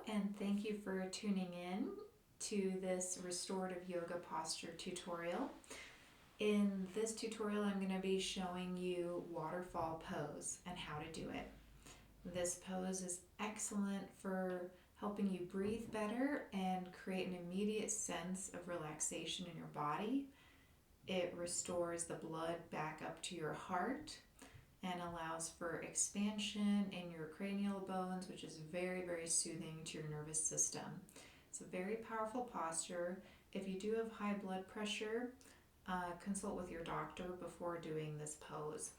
and thank you for tuning in to this restorative yoga posture tutorial. In this tutorial, I'm going to be showing you waterfall pose and how to do it. This pose is excellent for helping you breathe better and create an immediate sense of relaxation in your body. It restores the blood back up to your heart and allows for expansion in your cranial bones, which is very, very soothing to your nervous system. It's a very powerful posture. If you do have high blood pressure, consult with your doctor before doing this pose.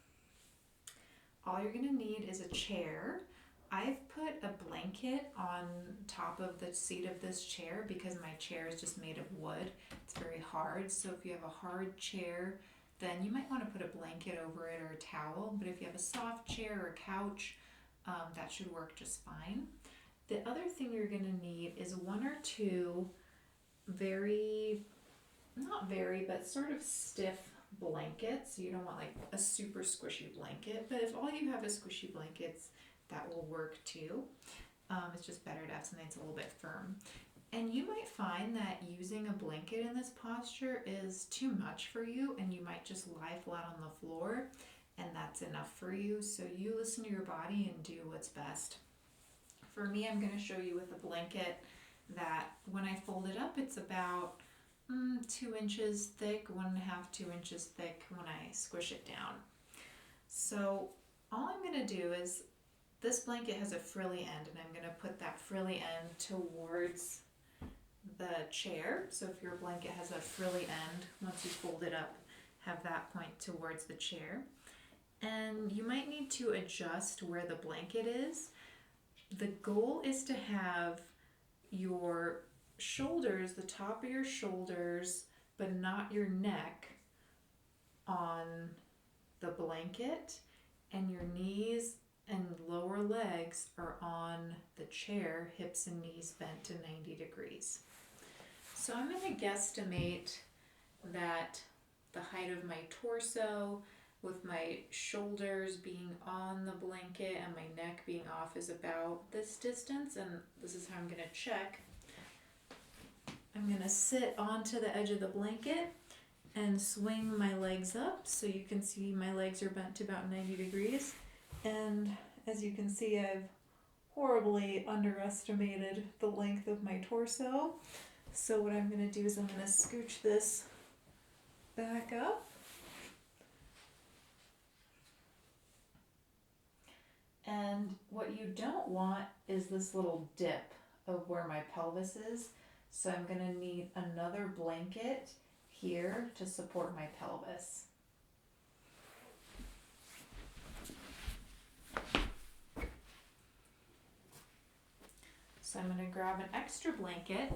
All you're going to need is a chair. I've put a blanket on top of the seat of this chair because my chair is just made of wood. It's very hard, so if you have a hard chair, then you might want to put a blanket over it or a towel, but if you have a soft chair or a couch, that should work just fine. The other thing you're going to need is one or two but sort of stiff blankets. You don't want like a super squishy blanket, but if all you have is squishy blankets, that will work too. It's just better to have something that's a little bit firm. And you might find that using a blanket in this posture is too much for you, and you might just lie flat on the floor, and that's enough for you. So you listen to your body and do what's best. For me, I'm going to show you with a blanket that when I fold it up, it's about 2 inches thick, 1.5, 2 inches thick when I squish it down. So all I'm going to do is, this blanket has a frilly end, and I'm going to put that frilly end towards the chair. So if your blanket has a frilly end, once you fold it up, have that point towards the chair. And you might need to adjust where the blanket is. The goal is to have your shoulders, the top of your shoulders, but not your neck, on the blanket, and your knees and lower legs are on the chair, hips and knees bent to 90 degrees. So I'm going to guesstimate that the height of my torso, with my shoulders being on the blanket and my neck being off, is about this distance, and this is how I'm going to check. I'm going to sit onto the edge of the blanket and swing my legs up, so you can see my legs are bent to about 90 degrees. And as you can see, I've horribly underestimated the length of my torso. So what I'm going to do is I'm going to scooch this back up. And what you don't want is this little dip of where my pelvis is. So I'm going to need another blanket here to support my pelvis. So I'm going to grab an extra blanket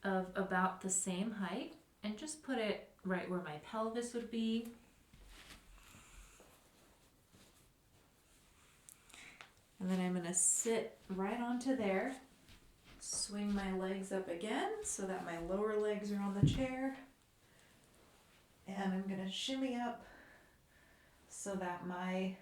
of about the same height and just put it right where my pelvis would be. And then I'm going to sit right onto there, swing my legs up again so that my lower legs are on the chair. And I'm going to shimmy up so that my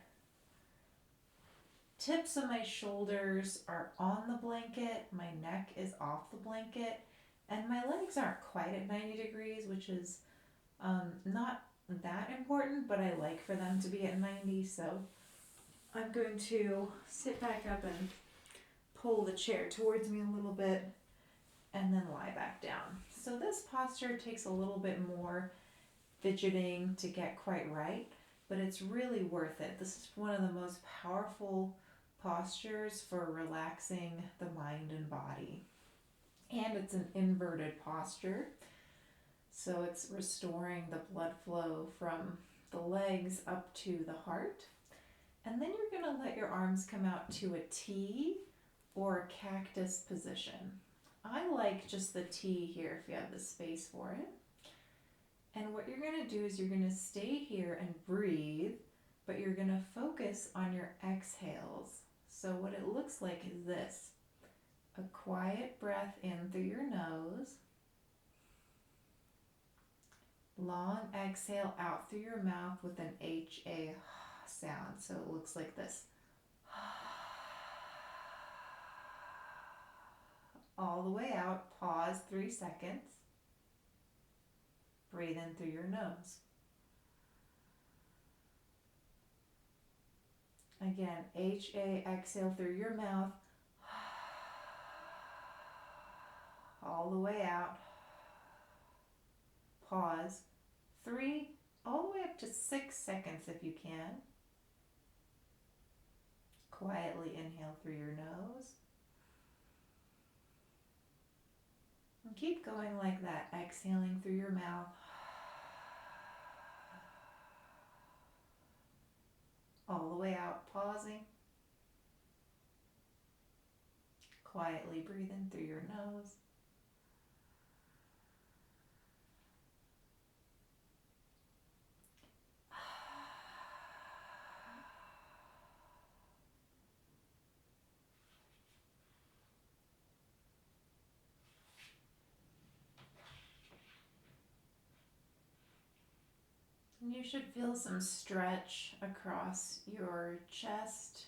tips of my shoulders are on the blanket, my neck is off the blanket, and my legs aren't quite at 90 degrees, which is not that important, but I like for them to be at 90, so I'm going to sit back up and pull the chair towards me a little bit and then lie back down. So this posture takes a little bit more fidgeting to get quite right, but it's really worth it. This is one of the most powerful postures for relaxing the mind and body. And it's an inverted posture, so it's restoring the blood flow from the legs up to the heart. And then you're going to let your arms come out to a T or a cactus position. I like just the T here if you have the space for it. And what you're going to do is you're going to stay here and breathe, but you're going to focus on your exhales. So what it looks like is this: a quiet breath in through your nose, long exhale out through your mouth with an HA sound. So it looks like this. all the way out. Pause 3 seconds. Breathe in through your nose. Again, HA, exhale through your mouth. All the way out. Pause. 3, all the way up to 6 seconds if you can. Quietly inhale through your nose. And keep going like that, exhaling through your mouth. All the way out, pausing. Quietly breathe in through your nose. And you should feel some stretch across your chest,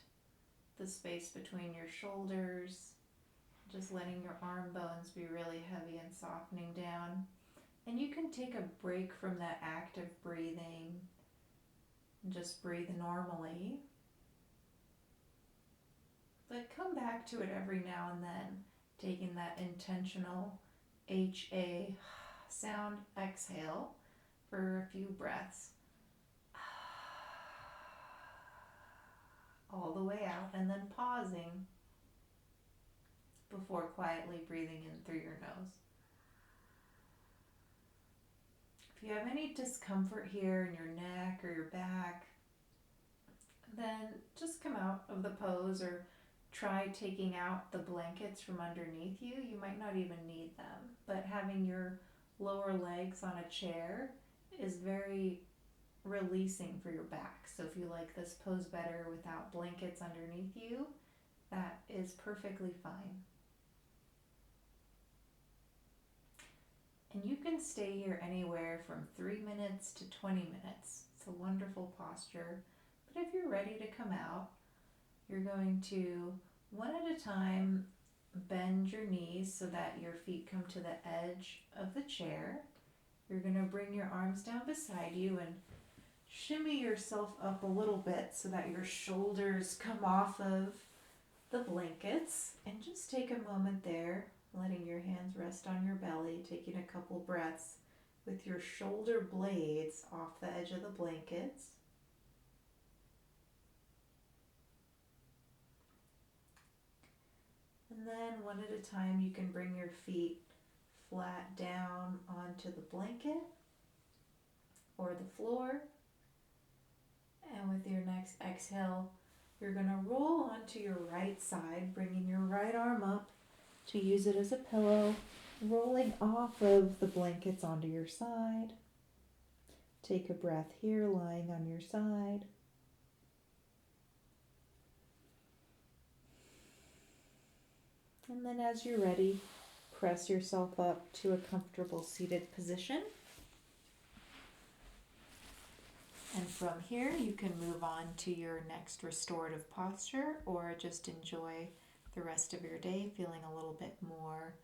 the space between your shoulders, just letting your arm bones be really heavy and softening down. And you can take a break from that active breathing and just breathe normally. But come back to it every now and then, taking that intentional HA sound exhale for a few breaths. All the way out, and then pausing before quietly breathing in through your nose. If you have any discomfort here in your neck or your back, then just come out of the pose or try taking out the blankets from underneath you. You might not even need them, but having your lower legs on a chair is very releasing for your back. So if you like this pose better without blankets underneath you, that is perfectly fine. And you can stay here anywhere from 3 minutes to 20 minutes. It's a wonderful posture. But if you're ready to come out, you're going to, one at a time, bend your knees so that your feet come to the edge of the chair. You're going to bring your arms down beside you and shimmy yourself up a little bit so that your shoulders come off of the blankets. And just take a moment there, letting your hands rest on your belly, taking a couple breaths with your shoulder blades off the edge of the blankets. And then one at a time, you can bring your feet flat down onto the blanket or the floor. And with your next exhale, you're going to roll onto your right side, bringing your right arm up to use it as a pillow, rolling off of the blankets onto your side. Take a breath here, lying on your side. And then as you're ready, press yourself up to a comfortable seated position. And from here, you can move on to your next restorative posture or just enjoy the rest of your day feeling a little bit more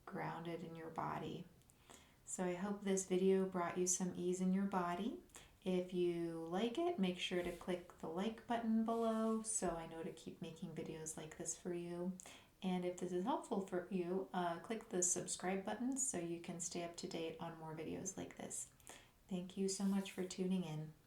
grounded in your body. So I hope this video brought you some ease in your body. If you like it, make sure to click the like button below so I know to keep making videos like this for you. And if this is helpful for you, click the subscribe button so you can stay up to date on more videos like this. Thank you so much for tuning in.